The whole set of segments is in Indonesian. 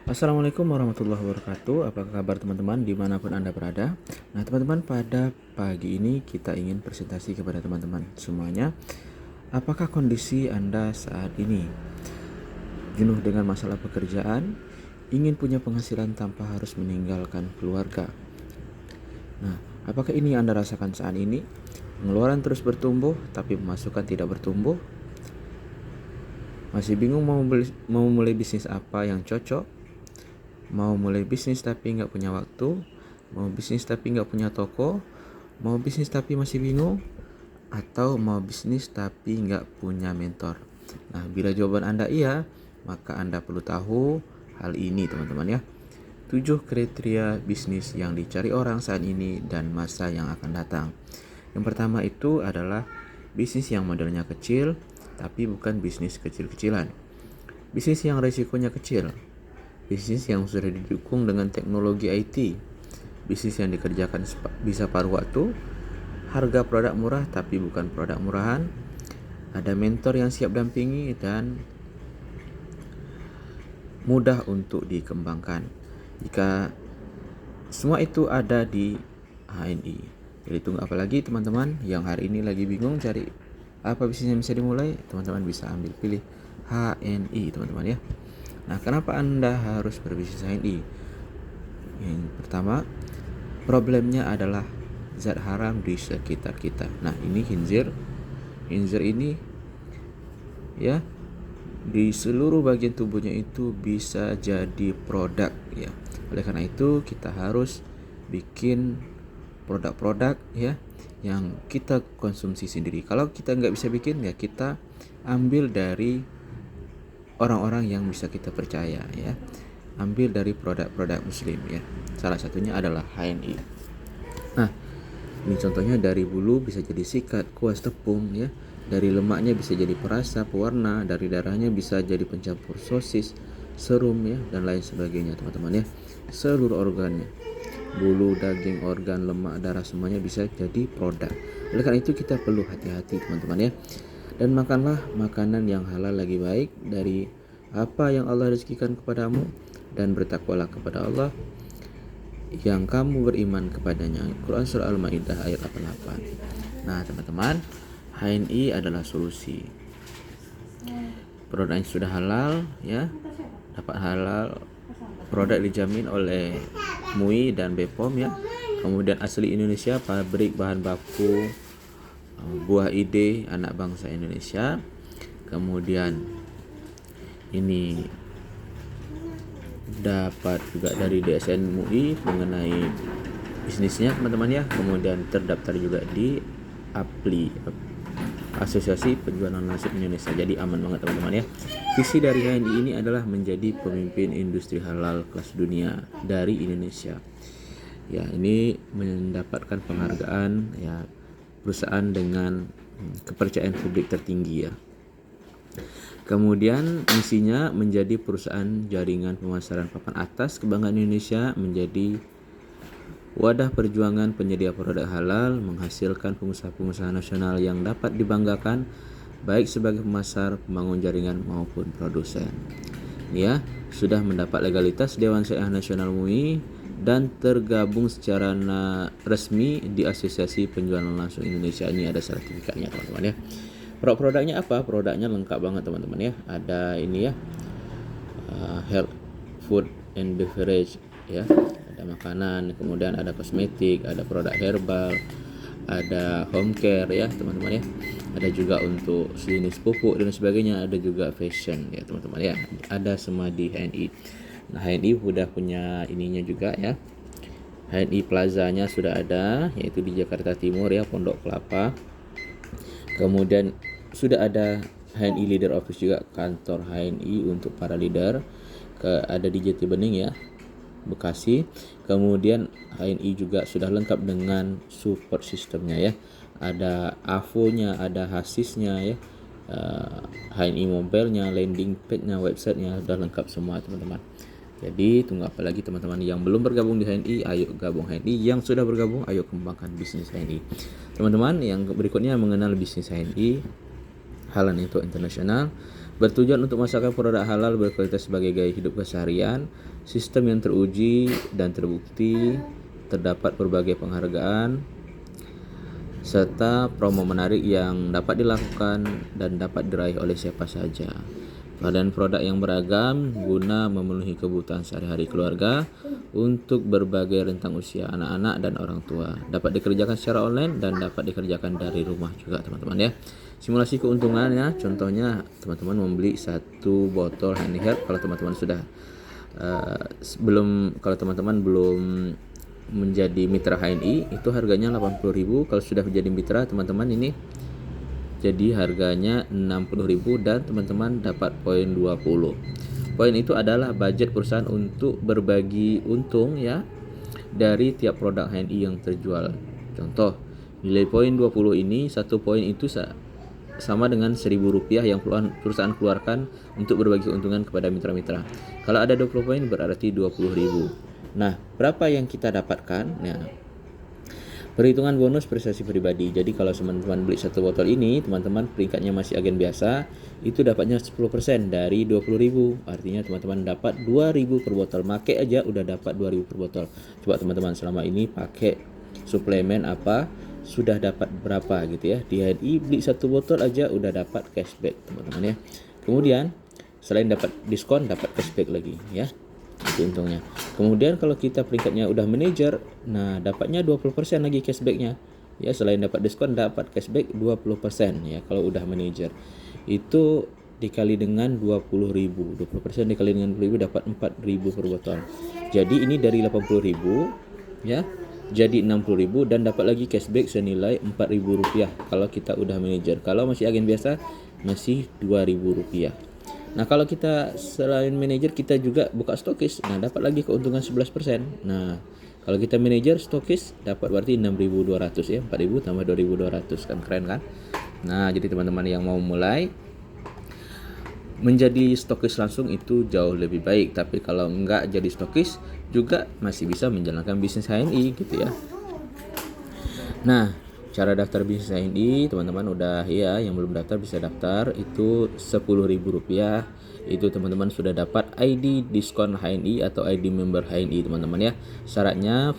Assalamualaikum warahmatullahi wabarakatuh. Apa kabar teman-teman dimanapun Anda berada? Nah teman-teman, pada pagi ini kita ingin presentasi kepada teman-teman semuanya. Apakah kondisi Anda saat ini? Jenuh dengan masalah pekerjaan? Ingin punya penghasilan tanpa harus meninggalkan keluarga? Nah, apakah ini yang Anda rasakan saat ini? Pengeluaran terus bertumbuh tapi pemasukan tidak bertumbuh? Masih bingung mau mulai bisnis apa yang cocok? Mau mulai bisnis tapi nggak punya waktu, mau bisnis tapi nggak punya toko, mau bisnis tapi masih bingung, atau mau bisnis tapi nggak punya mentor. Nah, bila jawaban Anda iya, maka Anda perlu tahu hal ini teman-teman ya. 7 kriteria bisnis yang dicari orang saat ini dan masa yang akan datang. Yang pertama itu adalah bisnis yang modelnya kecil, tapi bukan bisnis kecil-kecilan. Bisnis yang risikonya kecil. Bisnis yang sudah didukung dengan teknologi IT, bisnis yang dikerjakan bisa paruh waktu, harga produk murah tapi bukan produk murahan, ada mentor yang siap dampingi, dan mudah untuk dikembangkan. Jika semua itu ada di HNI, jadi tunggu apa lagi teman-teman yang hari ini lagi bingung cari apa bisnis yang bisa dimulai? Teman-teman bisa ambil pilih HNI teman-teman ya. Nah, kenapa Anda harus berbisnis HNI? Yang pertama, problemnya adalah zat haram di sekitar kita. Nah, ini khinzir. Khinzir ini ya, di seluruh bagian tubuhnya itu bisa jadi produk ya. Oleh karena itu, kita harus bikin produk-produk ya yang kita konsumsi sendiri. Kalau kita nggak bisa bikin ya, kita ambil dari orang-orang yang bisa kita percaya ya, ambil dari produk-produk muslim ya, salah satunya adalah HNI. Nah, ini contohnya dari bulu bisa jadi sikat, kuas tepung ya, dari lemaknya bisa jadi perasa, pewarna, dari darahnya bisa jadi pencampur sosis, serum ya, dan lain sebagainya teman-teman ya. Seluruh organnya, bulu, daging, organ, lemak, darah, semuanya bisa jadi produk. Oleh karena itu kita perlu hati-hati teman-teman ya. Dan makanlah makanan yang halal lagi baik dari apa yang Allah rezekikan kepadamu, dan bertakwalah kepada Allah yang kamu beriman kepadanya. Quran Surah Al-Ma'idah ayat 88. Nah teman-teman, HNI adalah solusi. Produk yang sudah halal ya, dapat halal, produk dijamin oleh MUI dan BPOM ya. Kemudian asli Indonesia, pabrik bahan baku buah ide anak bangsa Indonesia. Kemudian ini dapat juga dari DSN MUI mengenai bisnisnya teman-teman ya. Kemudian terdaftar juga di APLI, Asosiasi Penjualan Langsung Indonesia. Jadi aman banget teman-teman ya. Visi dari HNI ini adalah menjadi pemimpin industri halal kelas dunia dari Indonesia. Ya, ini mendapatkan penghargaan ya, perusahaan dengan kepercayaan publik tertinggi ya. Kemudian misinya menjadi perusahaan jaringan pemasaran papan atas kebanggaan Indonesia, menjadi wadah perjuangan penyedia produk halal, menghasilkan pengusaha-pengusaha nasional yang dapat dibanggakan baik sebagai pemasar, pembangun jaringan maupun produsen. Ya, sudah mendapat legalitas Dewan Syariah Nasional MUI dan tergabung secara resmi di Asosiasi Penjualan Langsung Indonesia. Ini ada sertifikatnya teman-teman ya. Produknya apa? Produknya lengkap banget teman-teman ya. Ada ini ya, health, food and beverage ya, ada makanan, kemudian ada kosmetik, ada produk herbal, ada home care ya teman-teman ya, ada juga untuk jenis pupuk dan sebagainya, ada juga fashion ya teman-teman ya, ada semua di HNI. Nah, HNI sudah punya ininya juga ya, HNI Plazanya sudah ada, yaitu di Jakarta Timur ya, Pondok Kelapa. Kemudian sudah ada HNI Leader Office juga, kantor HNI untuk para leader, ada di Jati Bening ya, Bekasi. Kemudian HNI juga sudah lengkap dengan support sistemnya ya, ada AVO-nya, ada HASIS-nya ya, HNI Mobile-nya, landing page-nya, website-nya, sudah lengkap semua teman-teman. Jadi tunggu apa lagi teman-teman yang belum bergabung di HNI, ayo gabung HNI. Yang sudah bergabung, ayo kembangkan bisnis HNI. Teman-teman, yang berikutnya mengenal bisnis HNI, Halal Network International. Bertujuan untuk memasarkan produk halal berkualitas sebagai gaya hidup keseharian, sistem yang teruji dan terbukti, terdapat berbagai penghargaan, serta promo menarik yang dapat dilakukan dan dapat diraih oleh siapa saja. Varian produk yang beragam guna memenuhi kebutuhan sehari-hari keluarga untuk berbagai rentang usia anak-anak dan orang tua. Dapat dikerjakan secara online dan dapat dikerjakan dari rumah juga teman-teman ya. Simulasi keuntungannya, contohnya teman-teman membeli satu botol Honey Herb kalau teman-teman sudah kalau teman-teman belum menjadi mitra HNI itu harganya 80.000. Kalau sudah menjadi mitra teman-teman ini jadi harganya 60.000 dan teman-teman dapat poin 20. Poin itu adalah budget perusahaan untuk berbagi untung ya dari tiap produk HNI yang terjual. Contoh, nilai poin 20 ini, satu poin itu sama dengan Rp1.000 yang perusahaan keluarkan untuk berbagi keuntungan kepada mitra-mitra. Kalau ada 20 poin berarti 20.000. Nah, berapa yang kita dapatkan? Nah, perhitungan bonus prestasi pribadi. Jadi kalau teman-teman beli satu botol ini, teman-teman peringkatnya masih agen biasa, itu dapatnya 10% dari 20.000. Artinya teman-teman dapat 2.000 per botol. Make aja udah dapat 2.000 per botol. Coba teman-teman selama ini pakai suplemen apa, sudah dapat berapa gitu ya. Di HNI beli satu botol aja udah dapat cashback teman-teman ya. Kemudian selain dapat diskon, dapat cashback lagi ya. Itu untungnya. Kemudian kalau kita peringkatnya udah manajer, nah dapatnya 20% lagi cashbacknya. Ya, selain dapat diskon dapat cashback 20% ya kalau udah manajer. Itu dikali dengan 20.000. 20% dikali dengan 20.000 dapat 4.000 per botol. Jadi ini dari 80.000 ya. Jadi 60.000 dan dapat lagi cashback senilai Rp4.000 kalau kita udah manajer. Kalau masih agen biasa masih Rp2.000. Nah, kalau kita selain manajer kita juga buka stokis, nah dapat lagi keuntungan 11%. Nah, kalau kita manajer stokis dapat berarti 6.200 ya, 4.000 tambah 2.200 kan keren kan? Nah, jadi teman-teman yang mau mulai menjadi stokis langsung itu jauh lebih baik, tapi kalau enggak jadi stokis juga masih bisa menjalankan bisnis HNI gitu ya. Nah, cara daftar bisnis HNI teman-teman udah ya, yang belum daftar bisa daftar, itu Rp10.000. Itu teman-teman sudah dapat ID diskon HNI atau ID member HNI teman-teman ya. Syaratnya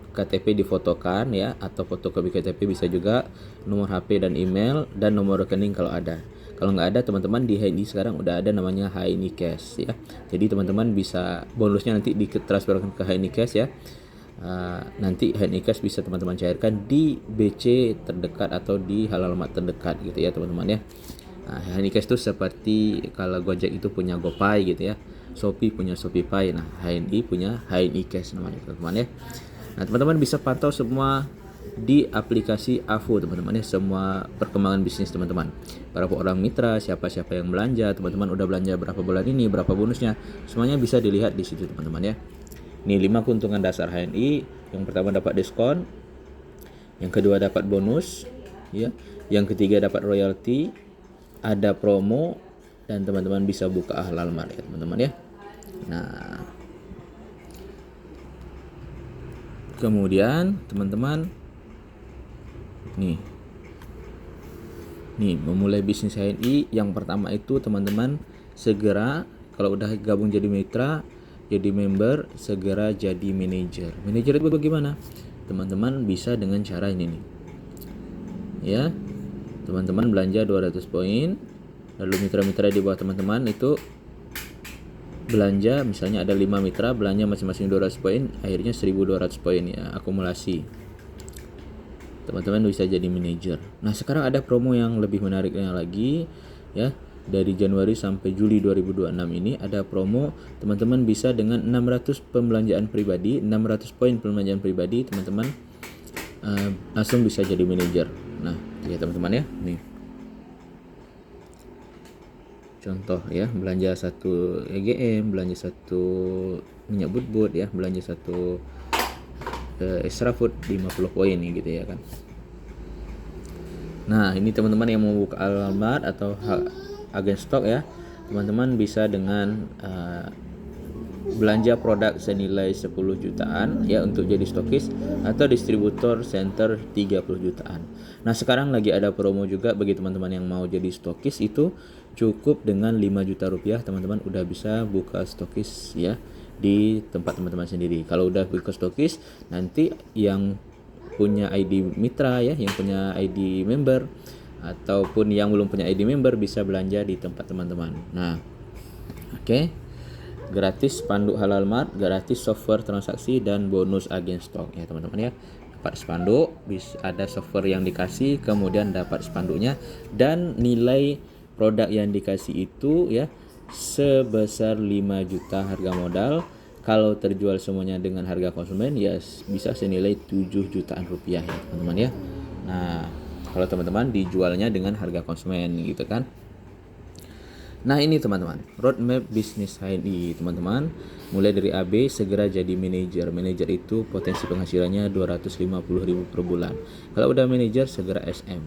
KTP difotokan ya, atau fotokopi KTP bisa juga, nomor HP dan email, dan nomor rekening kalau ada. Kalau nggak ada teman-teman, di HNI sekarang udah ada namanya HNI Cash ya. Jadi teman-teman bisa bonusnya nanti ditransferkan ke HNI Cash ya. Nanti HNI Cash bisa teman-teman cairkan di BC terdekat atau di alamat terdekat gitu ya teman-teman ya. HNI Cash itu seperti kalau Gojek itu punya GoPay gitu ya, Shopee punya ShopeePay. Nah, HNI punya HNI Cash namanya teman-teman ya. Nah, teman-teman bisa pantau semua di aplikasi AVO teman-teman ya, semua perkembangan bisnis teman-teman, berapa orang mitra, siapa-siapa yang belanja, teman-teman udah belanja berapa bulan ini, berapa bonusnya, semuanya bisa dilihat di situ teman-teman ya. Ini 5 keuntungan dasar HNI. Yang pertama dapat diskon, yang kedua dapat bonus ya, yang ketiga dapat royalti, ada promo, dan teman-teman bisa buka halal mart ya teman-teman ya. Nah, kemudian teman-teman nih memulai bisnis HNI, yang pertama itu teman-teman segera kalau udah gabung jadi mitra, jadi member, segera jadi manajer. Manajer itu bagaimana? Teman-teman bisa dengan cara ini nih. Ya. Teman-teman belanja 200 poin, lalu mitra-mitra di bawah teman-teman itu belanja, misalnya ada 5 mitra belanja masing-masing 200 poin, akhirnya 1.200 poin ya, akumulasi. Teman-teman bisa jadi manajer. Nah, sekarang ada promo yang lebih menariknya lagi ya. Dari Januari sampai Juli 2026 ini ada promo, teman-teman bisa dengan 600 pembelanjaan pribadi, 600 poin pembelanjaan pribadi, teman-teman langsung bisa jadi manajer. Nah, ya teman-teman ya, nih contoh ya, belanja satu EGM, belanja satu minyak bud ya, belanja satu extra food 50 poin nih gitu ya kan. Nah, ini teman-teman yang mau buka alamat atau agen stok ya, teman-teman bisa dengan belanja produk senilai 10 jutaan ya untuk jadi stokis, atau distributor center 30 jutaan. Nah, sekarang lagi ada promo juga bagi teman-teman yang mau jadi stokis, itu cukup dengan 5 juta rupiah teman-teman udah bisa buka stokis ya di tempat teman-teman sendiri. Kalau udah buka stokis, nanti yang punya ID mitra ya, yang punya ID member ataupun yang belum punya ID member bisa belanja di tempat teman-teman. Nah, oke. Gratis spanduk halal mart, gratis software transaksi, dan bonus agen stok ya teman-teman ya. Dapat spanduk, bisa ada software yang dikasih, kemudian dapat spanduknya, dan nilai produk yang dikasih itu ya sebesar 5 juta harga modal. Kalau terjual semuanya dengan harga konsumen ya bisa senilai 7 jutaan rupiah ya teman-teman ya. Nah, kalau teman-teman dijualnya dengan harga konsumen gitu kan. Nah, ini teman-teman, roadmap bisnis HNI teman-teman. Mulai dari AB, segera jadi manajer. Manajer itu potensi penghasilannya 250.000 per bulan. Kalau udah manajer, segera SM.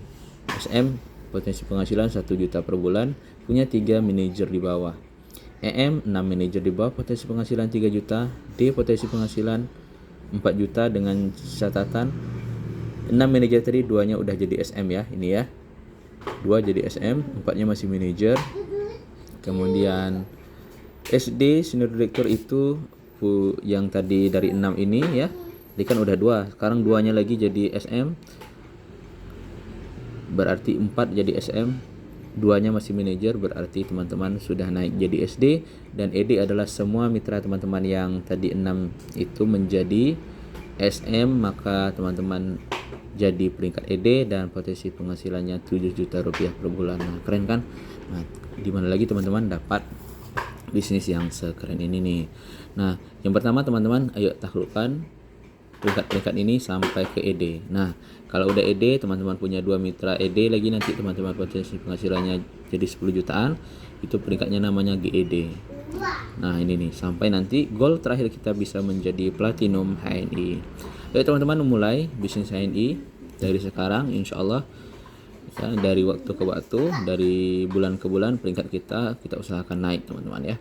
SM potensi penghasilan 1 juta per bulan, punya 3 manajer di bawah. EM 6 manajer di bawah, potensi penghasilan 3 juta. D potensi penghasilan 4 juta dengan catatan 6 manajer tadi, 2-nya udah jadi SM ya, ini ya. 2 jadi SM, 4-nya masih manajer. Kemudian SD senior direktur itu yang tadi dari 6 ini ya, ini kan udah 2, sekarang 2-nya lagi jadi SM, berarti 4 jadi SM, 2-nya masih manajer, berarti teman-teman sudah naik jadi SD. Dan ED adalah semua mitra teman-teman yang tadi 6 itu menjadi SM, maka teman-teman jadi peringkat ED dan potensi penghasilannya 7 juta rupiah per bulan. Nah, keren kan? Nah, di mana lagi teman-teman dapat bisnis yang sekeren ini nih. Nah, yang pertama teman-teman, ayo taklukkan peringkat-peringkat ini sampai ke ED. Nah, kalau udah ED, teman-teman punya 2 mitra ED lagi, nanti teman-teman potensi penghasilannya jadi 10 jutaan, itu peringkatnya namanya GED. Nah, ini nih, sampai nanti goal terakhir kita bisa menjadi platinum HNI. Ayo teman-teman mulai bisnis HNI dari sekarang, insya Allah ya, dari waktu ke waktu, dari bulan ke bulan, peringkat kita usahakan naik teman-teman ya.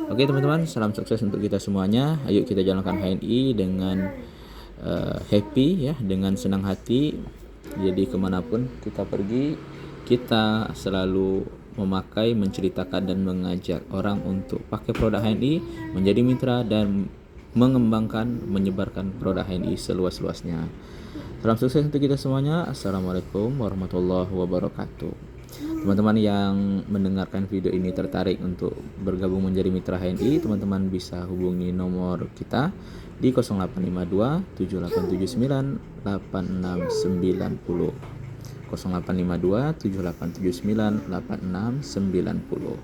Oke teman-teman, salam sukses untuk kita semuanya. Ayo kita jalankan HNI dengan happy ya, dengan senang hati. Jadi kemanapun kita pergi, kita selalu memakai, menceritakan dan mengajak orang untuk pakai produk HNI, menjadi mitra dan mengembangkan, menyebarkan produk HNI seluas-luasnya. Salam sukses untuk kita semuanya. Assalamualaikum warahmatullahi wabarakatuh. Teman-teman yang mendengarkan video ini tertarik untuk bergabung menjadi mitra HNI, teman-teman bisa hubungi nomor kita di 0852 7879 8690. 0852 7879 8690.